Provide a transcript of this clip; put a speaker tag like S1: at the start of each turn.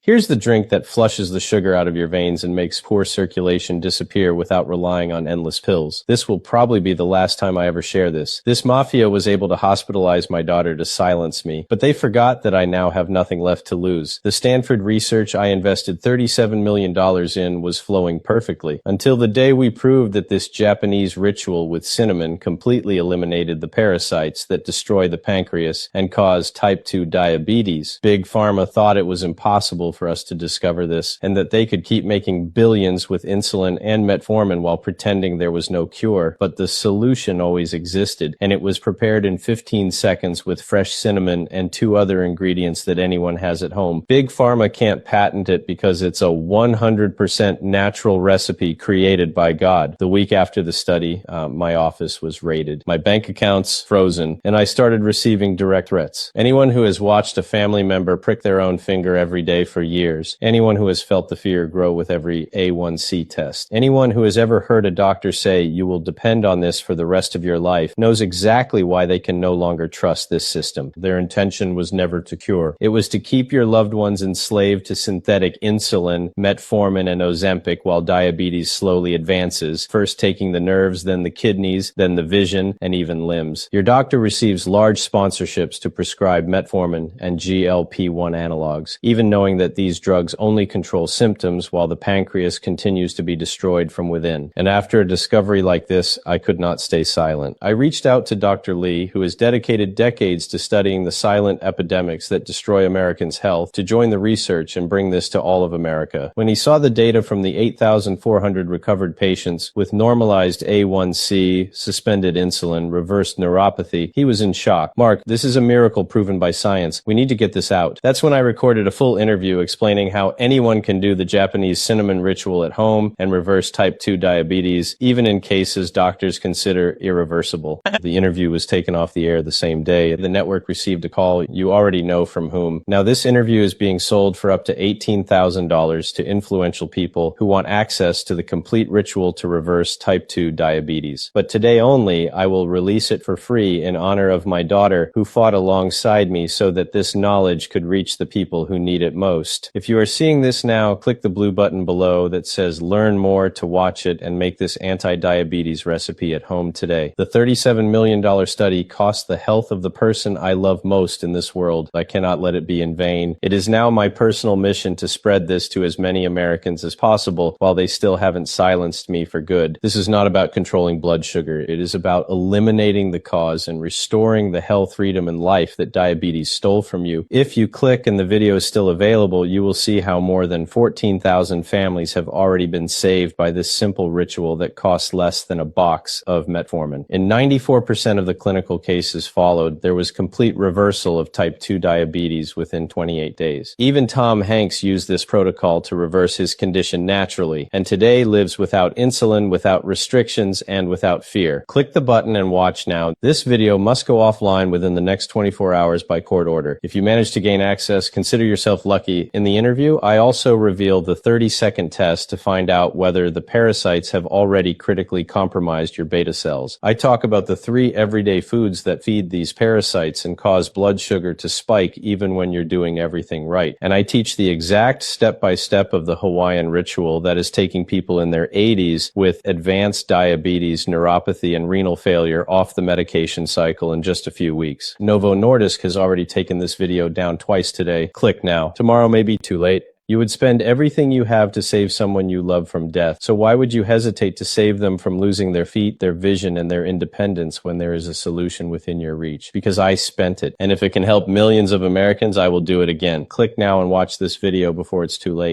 S1: Here's the drink that flushes the sugar out of your veins and makes poor circulation disappear without relying on endless pills. This will probably be the last time I ever share this. This mafia was able to hospitalize my daughter to silence me, but they forgot that I now have nothing left to lose. The Stanford research I invested $37 million in was flowing perfectly, until the day we proved that this Japanese ritual with cinnamon completely eliminated the parasites that destroy the pancreas and cause type 2 diabetes. Big Pharma thought it was impossible for us to discover this, and that they could keep making billions with insulin and metformin while pretending there was no cure. But the solution always existed, and it was prepared in 15 seconds with fresh cinnamon and 2 other ingredients that anyone has at home. Big Pharma can't patent it because it's a 100% natural recipe created by God. The week after the study, my office was raided, my bank accounts frozen, and I started receiving direct threats. Anyone who has watched a family member prick their own finger every day for years, anyone who has felt the fear grow with every A1C test, anyone who has ever heard a doctor say you will depend on this for the rest of your life knows exactly why they can no longer trust this system. Their intention was never to cure. It was to keep your loved ones enslaved to synthetic insulin, metformin, and Ozempic while diabetes slowly advances, first taking the nerves, then the kidneys, then the vision, and even limbs. Your doctor receives large sponsorships to prescribe metformin and GLP-1 analogs, even knowing that these drugs only control symptoms while the pancreas continues to be destroyed from within. And after a discovery like this, I could not stay silent. I reached out to Dr. Lee, who has dedicated decades to studying the silent epidemics that destroy Americans' health, to join the research and bring this to all of America. When he saw the data from the 8,400 recovered patients with normalized A1C, suspended insulin, reversed neuropathy, he was in shock. "Mark, this is a miracle proven by science. We need to get this out." That's when I recorded a full interview explaining how anyone can do the Japanese cinnamon ritual at home and reverse type 2 diabetes, even in cases doctors consider irreversible. The interview was taken off the air the same day. The network received a call you already know from whom. Now, this interview is being sold for up to $18,000 to influential people who want access to the complete ritual to reverse type 2 diabetes. But today only, I will release it for free in honor of my daughter who fought alongside me so that this knowledge could reach the people who need it most. If you are seeing this now, click the blue button below that says learn more to watch it and make this anti-diabetes recipe at home today. The $37 million study cost the health of the person I love most in this world. I cannot let it be in vain. It is now my personal mission to spread this to as many Americans as possible while they still haven't silenced me for good. This is not about controlling blood sugar. It is about eliminating the cause and restoring the health, freedom, and life that diabetes stole from you. If you click and the video is still available, you will see how more than 14,000 families have already been saved by this simple ritual that costs less than a box of metformin. In 94% of the clinical cases followed, there was complete reversal of type 2 diabetes within 28 days. Even Tom Hanks used this protocol to reverse his condition naturally, and today lives without insulin, without restrictions, and without fear. Click the button and watch now. This video must go offline within the next 24 hours by court order. If you manage to gain access, consider yourself lucky. In the interview, I also reveal the 30-second test to find out whether the parasites have already critically compromised your beta cells. I talk about the 3 everyday foods that feed these parasites and cause blood sugar to spike even when you're doing everything right. And I teach the exact step-by-step of the Hawaiian ritual that is taking people in their 80s with advanced diabetes, neuropathy, and renal failure off the medication cycle in just a few weeks. Novo Nordisk has already taken this video down twice today. Click now. Tomorrow may be too late. You would spend everything you have to save someone you love from death. So why would you hesitate to save them from losing their feet, their vision, and their independence when there is a solution within your reach? Because I spent it. And if it can help millions of Americans, I will do it again. Click now and watch this video before it's too late.